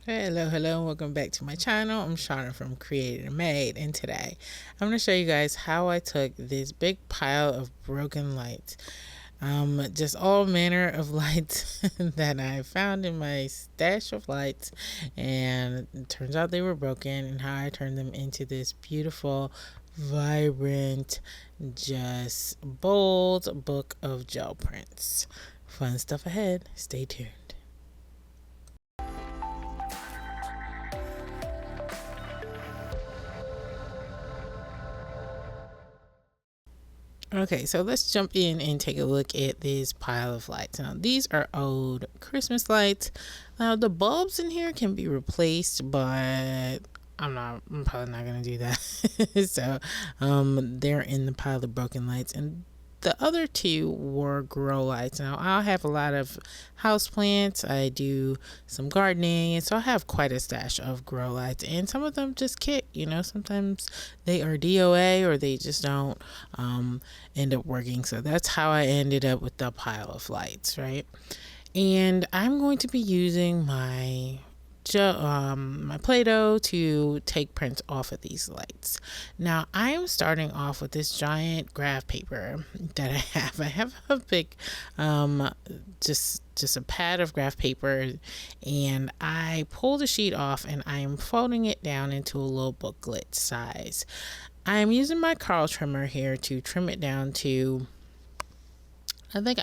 Hello, welcome back to my channel. I'm Shauna from Created and Made, and today I'm going to show you guys how I took this big pile of broken lights, just all manner of lights that I found in my stash of lights, and it turns out they were broken, and how I turned them into this beautiful, vibrant, just bold book of gel prints. Fun stuff ahead. Stay tuned. Okay, so let's jump in and take a look at this pile of lights. Now, these are old Christmas lights. Now, the bulbs in here can be replaced, but I'm probably not gonna do that. So, they're in the pile of broken lights, and the other two were grow lights. Now, I have a lot of house plants. I do some gardening, and so I have quite a stash of grow lights, and some of them just kick. Sometimes they are DOA or they just don't end up working. So that's how I ended up with the pile of lights, right? And I'm going to be using my Play-Doh to take prints off of these lights. Now I am starting off with this giant graph paper that I have. I have a big, just a pad of graph paper, and I pull the sheet off and I am folding it down into a little booklet size. I am using my Carl trimmer here to trim it down to, I think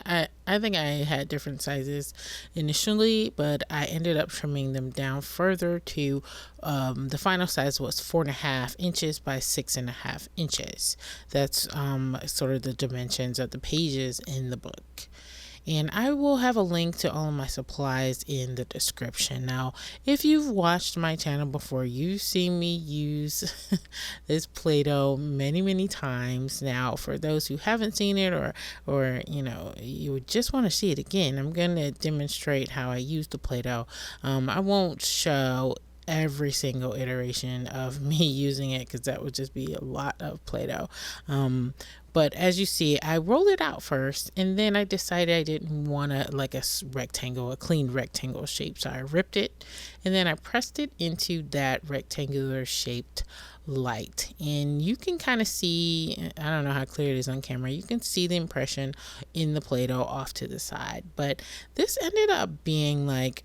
I had different sizes initially, but I ended up trimming them down further to the final size was 4.5 inches by 6.5 inches. That's sort of the dimensions of the pages in the book. And I will have a link to all of my supplies in the description. Now, if you've watched my channel before, you've seen me use this Play-Doh many times. Now, for those who haven't seen it, or you just want to see it again, I'm going to demonstrate how I use the Play-Doh. I won't show every single iteration of me using it because that would just be a lot of Play-Doh. But as you see, I rolled it out first, and then I decided I didn't want a clean rectangle shape. So I ripped it, and then I pressed it into that rectangular shaped light. And you can kind of see, I don't know how clear it is on camera, you can see the impression in the Play-Doh off to the side. But this ended up being like,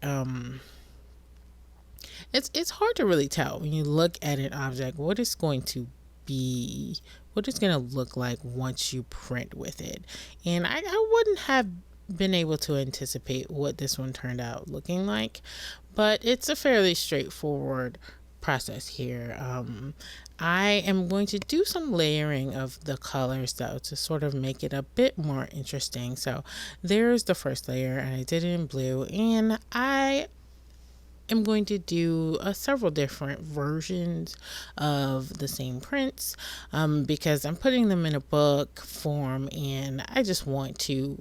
it's hard to really tell when you look at an object what it's going to be, what it's going to look like once you print with it. And I wouldn't have been able to anticipate what this one turned out looking like, but it's a fairly straightforward process here. I am going to do some layering of the colors though to sort of make it a bit more interesting. So there's the first layer, and I did it in blue, and I am going to do several different versions of the same prints because I'm putting them in a book form, and I just want to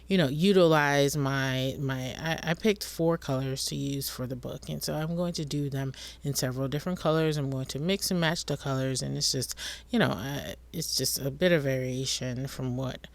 utilize I picked 4 colors to use for the book, and so I'm going to do them in several different colors. I'm going to mix and match the colors, and it's just it's just a bit of variation from what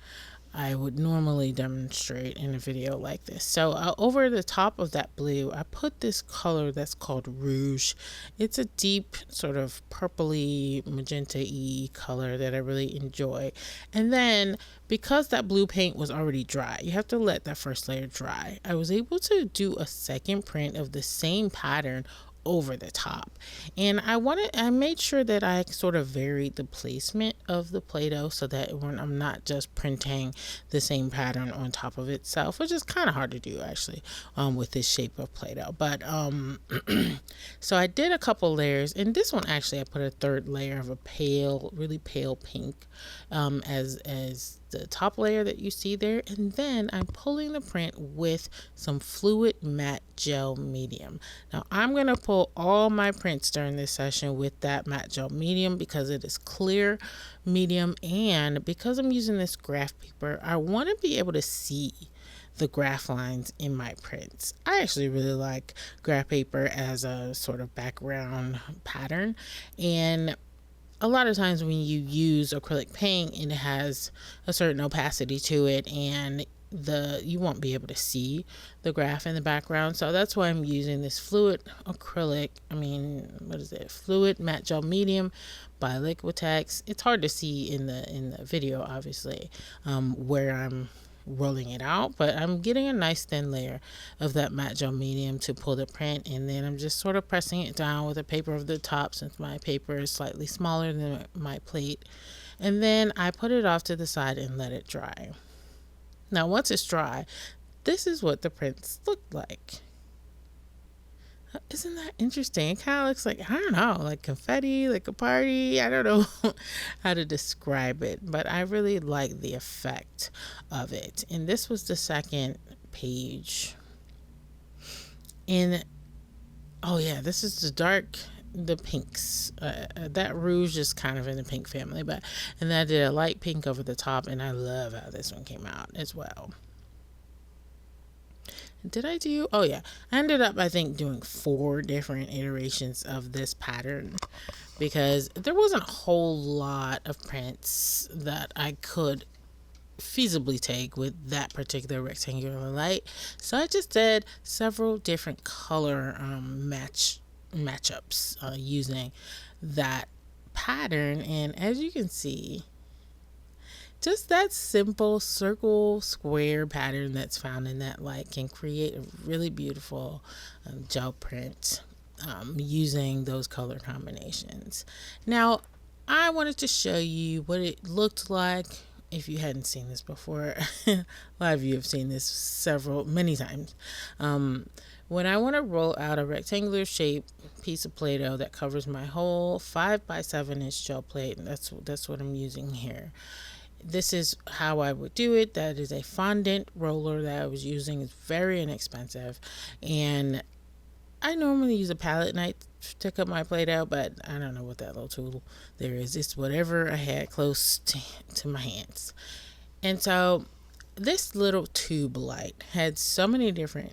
I would normally demonstrate in a video like this. So over the top of that blue, I put this color that's called Rouge. It's a deep sort of purpley magenta-y color that I really enjoy. And then because that blue paint was already dry, you have to let that first layer dry. I was able to do a second print of the same pattern over the top, and I made sure that I sort of varied the placement of the Play-Doh so that when I'm not just printing the same pattern on top of itself, which is kind of hard to do actually with this shape of Play-Doh. But so I did a couple layers, and this one actually I put a third layer of a really pale pink as the top layer that you see there, and then I'm pulling the print with some fluid matte gel medium. Now I'm going to pull all my prints during this session with that matte gel medium because it is clear medium, and because I'm using this graph paper, I want to be able to see the graph lines in my prints. I actually really like graph paper as a sort of background pattern, and a lot of times when you use acrylic paint, it has a certain opacity to it, and you won't be able to see the graph in the background. So that's why I'm using this fluid acrylic, what is it, fluid matte gel medium by Liquitex. It's hard to see in the video, obviously, where I'm rolling it out, but I'm getting a nice thin layer of that matte gel medium to pull the print, and then I'm just sort of pressing it down with a paper over the top, since my paper is slightly smaller than my plate, and then I put it off to the side and let it dry. Now once it's dry, this is what the prints look like. Isn't that interesting? It kind of looks like, I don't know, like confetti, like a party. I don't know how to describe it, but I really like the effect of it. And this was the second page. And oh yeah, this is the pinks. That rouge is kind of in the pink family, and I did a light pink over the top, and I love how this one came out as well. Oh yeah, I ended up, I think, doing 4 different iterations of this pattern, because there wasn't a whole lot of prints that I could feasibly take with that particular rectangular light. So I just did several different color matchups using that pattern, and as you can see, just that simple circle square pattern that's found in that light can create a really beautiful gel print using those color combinations. Now I wanted to show you what it looked like if you hadn't seen this before. A lot of you have seen this many times. When I want to roll out a rectangular shaped piece of Play-Doh that covers my whole 5x7-inch gel plate, and that's what I'm using here. This is how I would do it. That is a fondant roller that I was using. It's very inexpensive, and I normally use a palette knife to cut my plate out, but I don't know what that little tool there is. It's whatever I had close to my hands. And so this little tube light had so many different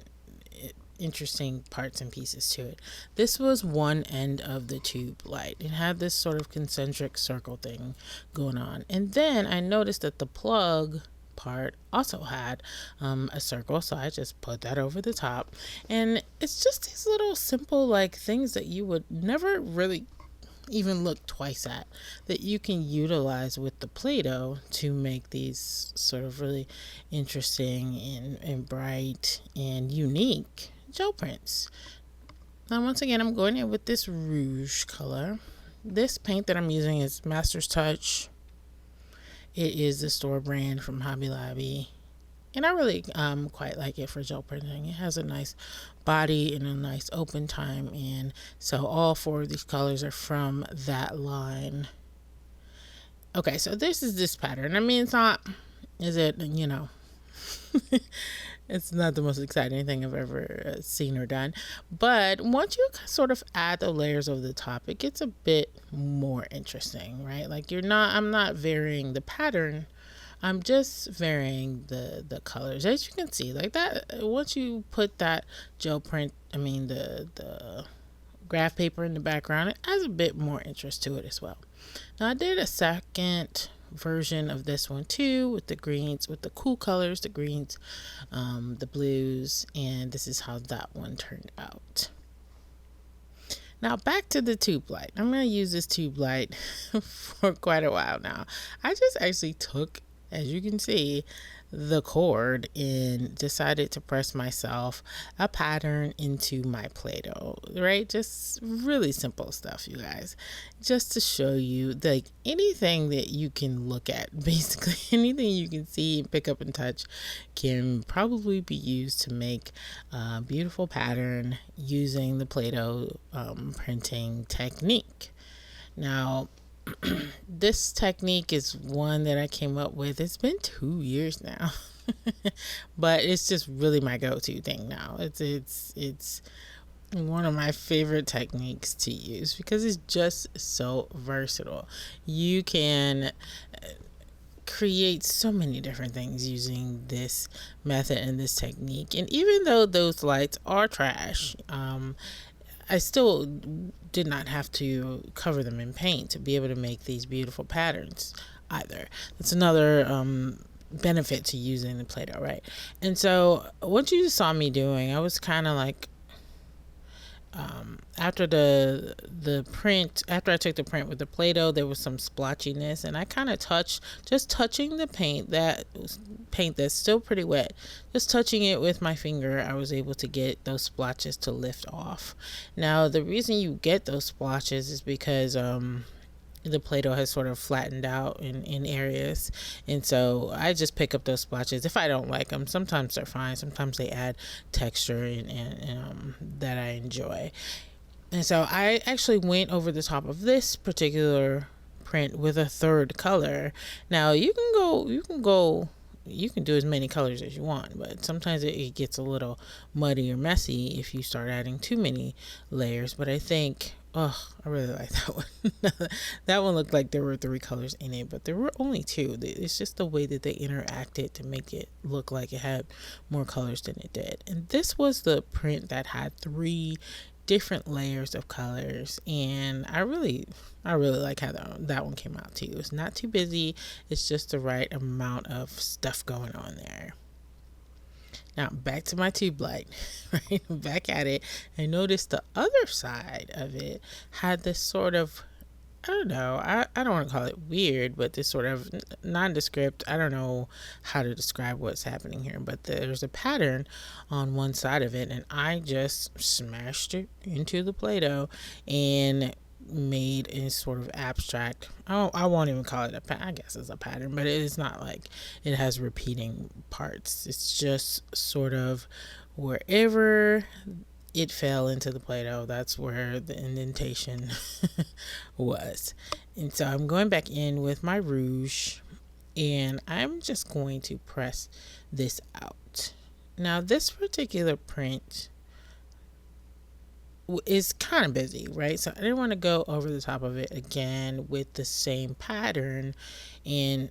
interesting parts and pieces to it. This was one end of the tube light. It had this sort of concentric circle thing going on, and then I noticed that the plug part also had a circle, so I just put that over the top. And it's just these little simple like things that you would never really even look twice at, that you can utilize with the Play-Doh to make these sort of really interesting and bright and unique gel prints. Now once again, I'm going in with this rouge color. This paint that I'm using is Master's Touch. It is the store brand from Hobby Lobby, and I really quite like it for gel printing. It has a nice body and a nice open time, and so all 4 of these colors are from that line. Okay, so this is this pattern. It's not, it's not the most exciting thing I've ever seen or done, but once you sort of add the layers over the top, it gets a bit more interesting, right? Like I'm not varying the pattern, I'm just varying the colors. As you can see, like that, once you put that gel print, the graph paper in the background, it adds a bit more interest to it as well. Now I did a second version of this one too, with the greens, with the cool colors, the greens, the blues, and this is how that one turned out. Now back to the tube light. I'm going to use this tube light for quite a while now. I just actually took, as you can see, the cord and decided to press myself a pattern into my Play-Doh, right? Just really simple stuff, you guys, just to show you, like, anything that you can look at, basically anything you can see and pick up and touch can probably be used to make a beautiful pattern using the Play-Doh printing technique. Now this technique is one that I came up with. It's been 2 years now, but it's just really my go-to thing now. It's one of my favorite techniques to use because it's just so versatile. You can create so many different things using this method and this technique. And even though those lights are trash, I still did not have to cover them in paint to be able to make these beautiful patterns either. That's another benefit to using the Play-Doh, right? And so what you saw me doing, I was kind of like, after after I took the print with the Play-Doh, there was some splotchiness, and I kind of touching the paint that's still pretty wet, just touching it with my finger, I was able to get those splotches to lift off. Now, the reason you get those splotches is because the Play-Doh has sort of flattened out in areas, and so I just pick up those splotches if I don't like them. Sometimes they're fine, sometimes they add texture and that I enjoy. And so I actually went over the top of this particular print with a third color. Now you can do as many colors as you want, but sometimes it gets a little muddy or messy if you start adding too many layers. But I think, oh, I really like that one. That one looked like there were 3 colors in it, but there were only 2. It's just the way that they interacted to make it look like it had more colors than it did. And this was the print that had 3 different layers of colors, and I really like how that one came out too. It's not too busy, it's just the right amount of stuff going on there. Now back to my tube light. Right, back at it. I noticed the other side of it had this sort of, I don't know, I don't want to call it weird, but this sort of nondescript, I don't know how to describe what's happening here, but there's a pattern on one side of it, and I just smashed it into the Play-Doh and made a sort of abstract, I won't even call it I guess it's a pattern, but it's not like it has repeating parts. It's just sort of wherever it fell into the Play-Doh, that's where the indentation was. And so I'm going back in with my rouge, and I'm just going to press this out. Now this particular print is kind of busy, right? So I didn't want to go over the top of it again with the same pattern, and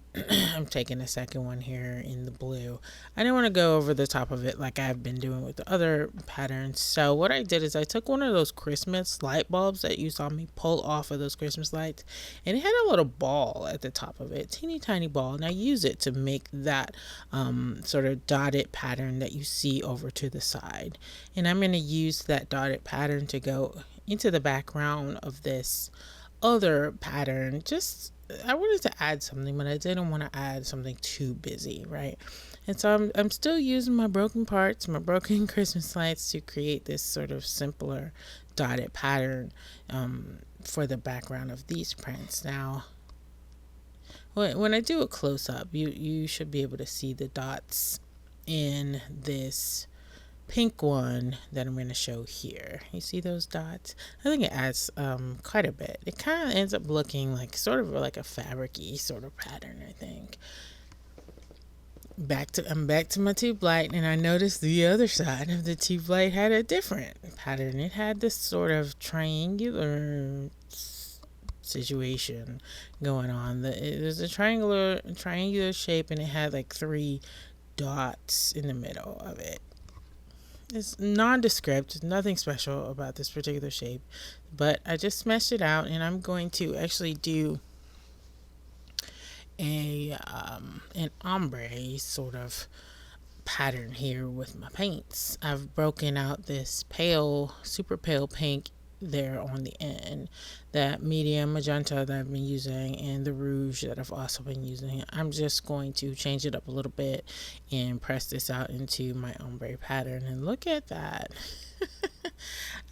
I'm taking a second one here in the blue. I didn't want to go over the top of it like I've been doing with the other patterns. So what I did is I took one of those Christmas light bulbs that you saw me pull off of those Christmas lights, and it had a little ball at the top of it, teeny tiny ball, and I use it to make that sort of dotted pattern that you see over to the side. And I'm going to use that dotted pattern to go into the background of this other pattern. Just, I wanted to add something, but I didn't want to add something too busy, right? And so I'm still using my broken parts, my broken Christmas lights, to create this sort of simpler dotted pattern for the background of these prints. Now, when I do a close-up, you should be able to see the dots in this pink one that I'm going to show here. You see those dots? I think it adds quite a bit. It kind of ends up looking like sort of like a fabric-y sort of pattern, I think. I'm back to my tube light, and I noticed the other side of the tube light had a different pattern. It had this sort of triangular situation going on. It was a triangular shape, and it had like 3 dots in the middle of it. It's nondescript, nothing special about this particular shape, but I just smashed it out, and I'm going to actually do an ombre sort of pattern here with my paints. I've broken out this pale, super pale pink there on the end, that medium magenta that I've been using, and the rouge that I've also been using. I'm just going to change it up a little bit and press this out into my ombre pattern, and look at that.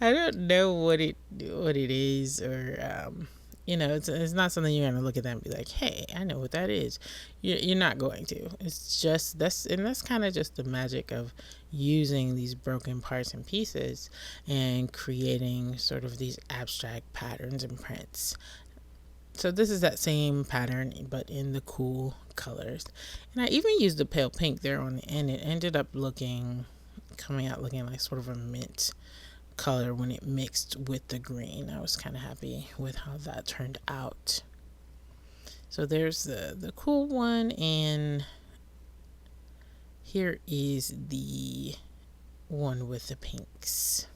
I don't know what it is, or it's not something you're gonna look at that and be like, hey, I know what that is. You're not going to. It's just that's kind of just the magic of using these broken parts and pieces and creating sort of these abstract patterns and prints. So this is that same pattern, but in the cool colors. And I even used the pale pink there on the end. It ended up coming out looking like sort of a mint color when it mixed with the green. I was kind of happy with how that turned out. So there's the cool one, and here is the one with the pinks.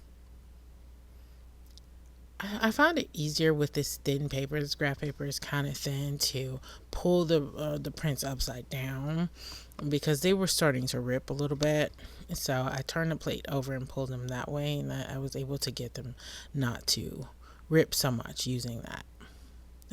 I found it easier with this thin paper. This graph paper is kind of thin to pull the prints upside down because they were starting to rip a little bit. So I turned the plate over and pulled them that way, and I was able to get them not to rip so much using that.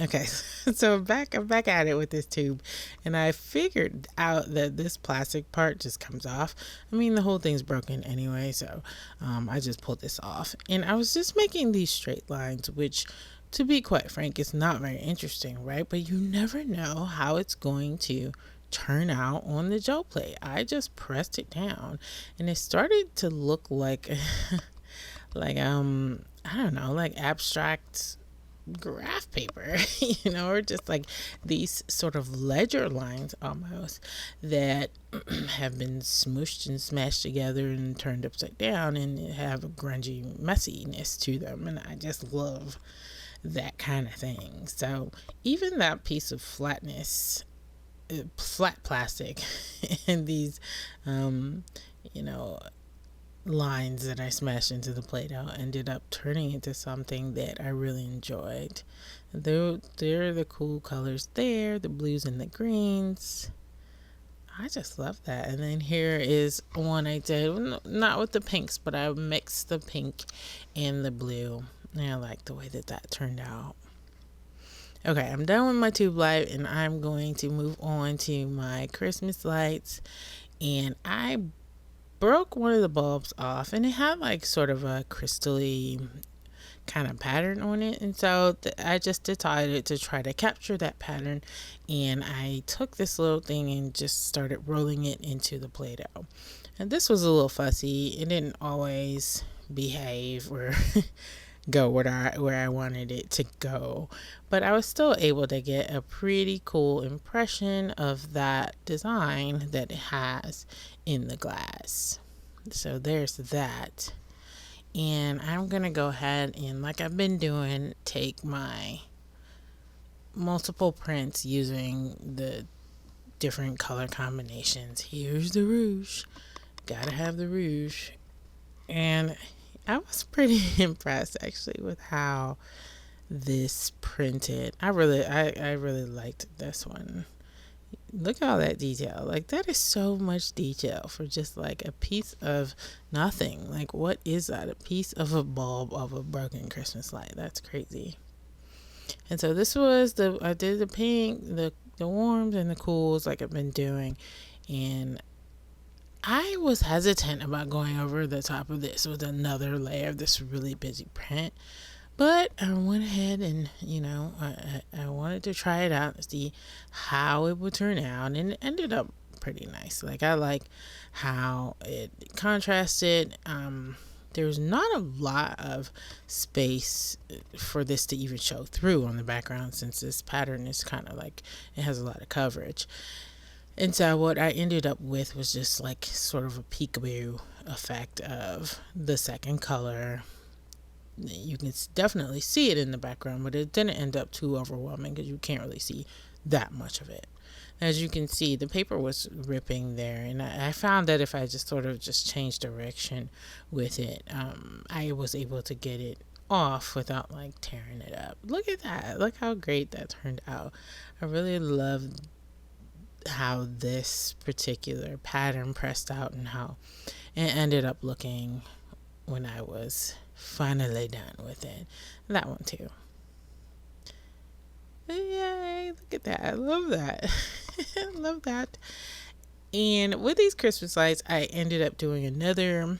Okay, so I'm back at it with this tube, and I figured out that this plastic part just comes off. I mean, the whole thing's broken anyway, so I just pulled this off, and I was just making these straight lines, which, to be quite frank, is not very interesting, right? But you never know how it's going to turn out on the gel plate. I just pressed it down, and it started to look like, like I don't know, like abstract graph paper, or just like these sort of ledger lines almost that have been smooshed and smashed together and turned upside down and have a grungy messiness to them. And I just love that kind of thing. So even that piece of flat plastic and these, you know, lines that I smashed into the Play-Doh ended up turning into something that I really enjoyed. They're the cool colors there, the blues and the greens. I just love that. And then here is one I did, not with the pinks, but I mixed the pink and the blue. And I like the way that turned out. Okay, I'm done with my tube light, and I'm going to move on to my Christmas lights. And I broke one of the bulbs off, and it had like sort of a crystally kind of pattern on it, and so I just decided to try to capture that pattern, and I took this little thing and just started rolling it into the Play-Doh. And this was a little fussy. It didn't always behave or go where I wanted it to go, but I was still able to get a pretty cool impression of that design that it has in the glass. So there's that. And I'm gonna go ahead and, like I've been doing, take my multiple prints using the different color combinations. Here's the rouge. Gotta have the rouge. And I was pretty impressed actually with how this printed. I really liked this one. Look at all that detail. Like, that is so much detail for just like a piece of nothing. Like, what is that? A piece of a bulb of a broken Christmas light. That's crazy. And so this was I did the pink, the warms and the cools like I've been doing. And I was hesitant about going over the top of this with another layer of this really busy print. But I went ahead and, I wanted to try it out and see how it would turn out. And it ended up pretty nice. Like, I like how it contrasted. There's not a lot of space for this to even show through on the background, since this pattern is kind of like, it has a lot of coverage. And so what I ended up with was just like sort of a peekaboo effect of the second color. You can definitely see it in the background, but it didn't end up too overwhelming because you can't really see that much of it. As you can see, the paper was ripping there, and I found that if I just sort of just changed direction with it, I was able to get it off without like tearing it up. Look at that. Look how great that turned out. I really love how this particular pattern pressed out and how it ended up looking when I was finally done with it. That one too. Yay, look at that. I love that. I love that. And with these Christmas lights, I ended up doing another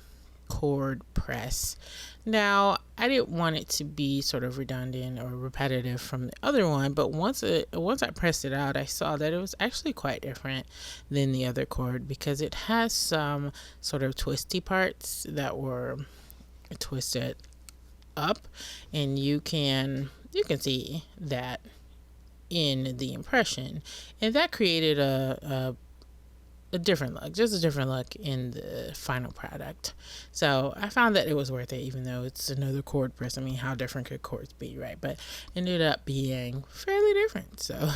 cord press. Now, I didn't want it to be sort of redundant or repetitive from the other one, but once I pressed it out, I saw that it was actually quite different than the other cord, because it has some sort of twisty parts that were twisted up, and you can see that in the impression, and that created a different look, just a different look in the final product. So I found that it was worth it, even though it's another cord press. I mean, how different could cords be, right? But it ended up being fairly different. So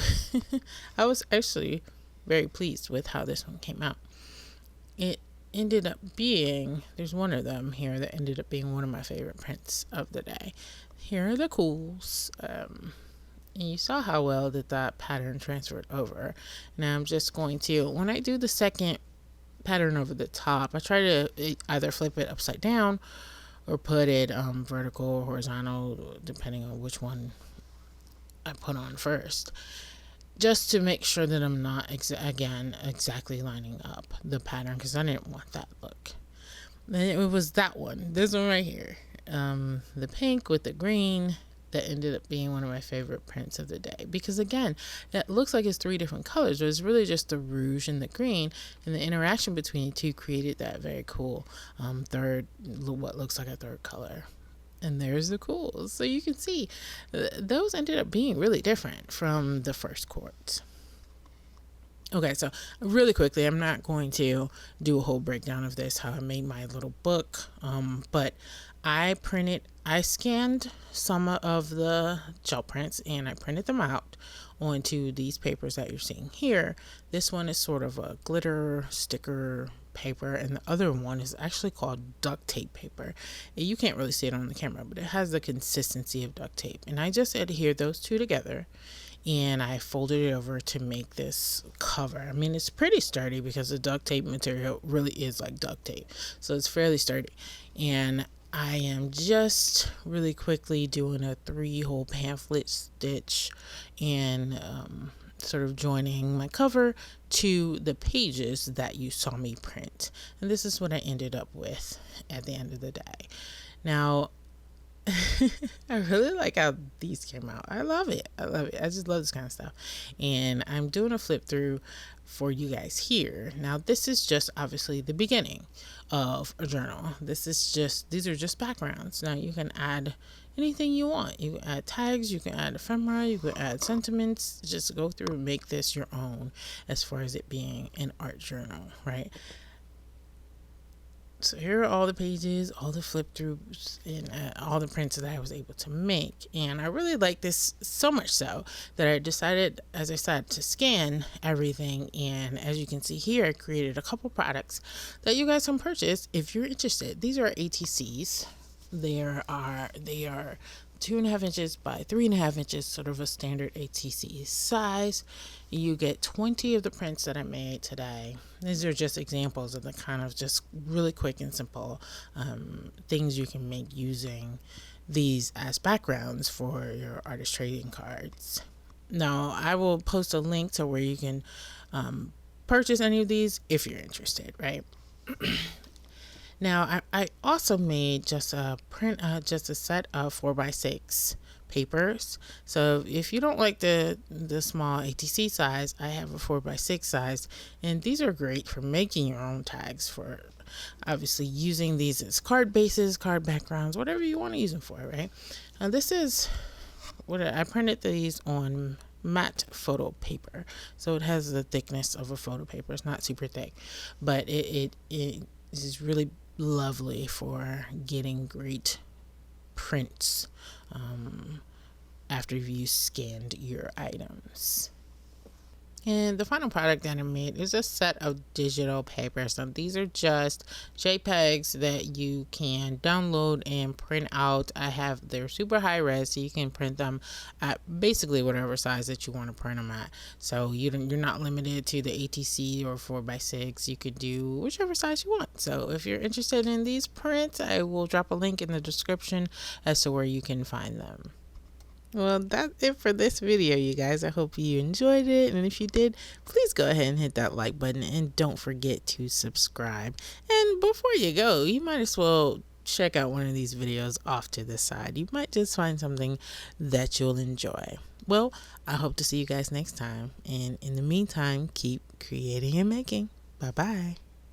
I was actually very pleased with how this one came out. It ended up being, there's one of them here that ended up being one of my favorite prints of the day. Here are the cools. And you saw how well that pattern transferred over. Now I'm just going to, when I do the second pattern over the top, I try to either flip it upside down or put it vertical or horizontal, depending on which one I put on first, just to make sure that I'm not exactly lining up the pattern, because I didn't want that look. Then it was this one right here, the pink with the green, that ended up being one of my favorite prints of the day, because again, it looks like it's 3 different colors, but it's really just the rouge and the green, and the interaction between the two created that very cool what looks like a third color. And there's the cools. So you can see those ended up being really different from the first quartz. Okay, so really quickly, I'm not going to do a whole breakdown of this, how I made my little book, but I scanned some of the gel prints and I printed them out onto these papers that you're seeing here. This one is sort of a glitter sticker paper, and the other one is actually called duct tape paper. And you can't really see it on the camera, but it has the consistency of duct tape. And I just adhered those two together and I folded it over to make this cover. I mean, it's pretty sturdy because the duct tape material really is like duct tape, so it's fairly sturdy. And I am just really quickly doing a 3-hole pamphlet stitch and sort of joining my cover to the pages that you saw me print. And this is what I ended up with at the end of the day. Now, I really like how these came out. I love it. I just love this kind of stuff. And I'm doing a flip through for you guys here. Now, this is just obviously the beginning of a journal. These are just backgrounds. Now, you can add anything you want. You can add tags, you can add ephemera, you can add sentiments. Just go through and make this your own as far as it being an art journal, right? So here are all the pages, all the flip throughs, and all the prints that I was able to make. And I really like this so much so that I decided, as I said, to scan everything. And as you can see here, I created a couple products that you guys can purchase if you're interested. These are ATCs. They are 2.5 inches by 3.5 inches, sort of a standard ATC size. You get 20 of the prints that I made today. These are just examples of the kind of just really quick and simple things you can make using these as backgrounds for your artist trading cards. Now, I will post a link to where you can purchase any of these if you're interested, right? Now, I also made just a set of 4x6 papers. So if you don't like the small ATC size, I have a 4x6 size, and these are great for making your own tags, for obviously using these as card bases, card backgrounds, whatever you want to use them for, right? Now, this is what I printed these on matte photo paper, so it has the thickness of a photo paper. It's not super thick, but it is really lovely for getting great prints after you scanned your items. And the final product that I made is a set of digital papers. Now, these are just JPEGs that you can download and print out. They're super high res, so you can print them at basically whatever size that you want to print them at. So you're not limited to the ATC or 4x6. You could do whichever size you want. So if you're interested in these prints, I will drop a link in the description as to where you can find them. Well, that's it for this video, you guys. I hope you enjoyed it, and if you did, please go ahead and hit that like button, and don't forget to subscribe. And before you go, you might as well check out one of these videos off to the side. You might just find something that you'll enjoy. Well, I hope to see you guys next time, and in the meantime, keep creating and making. Bye bye.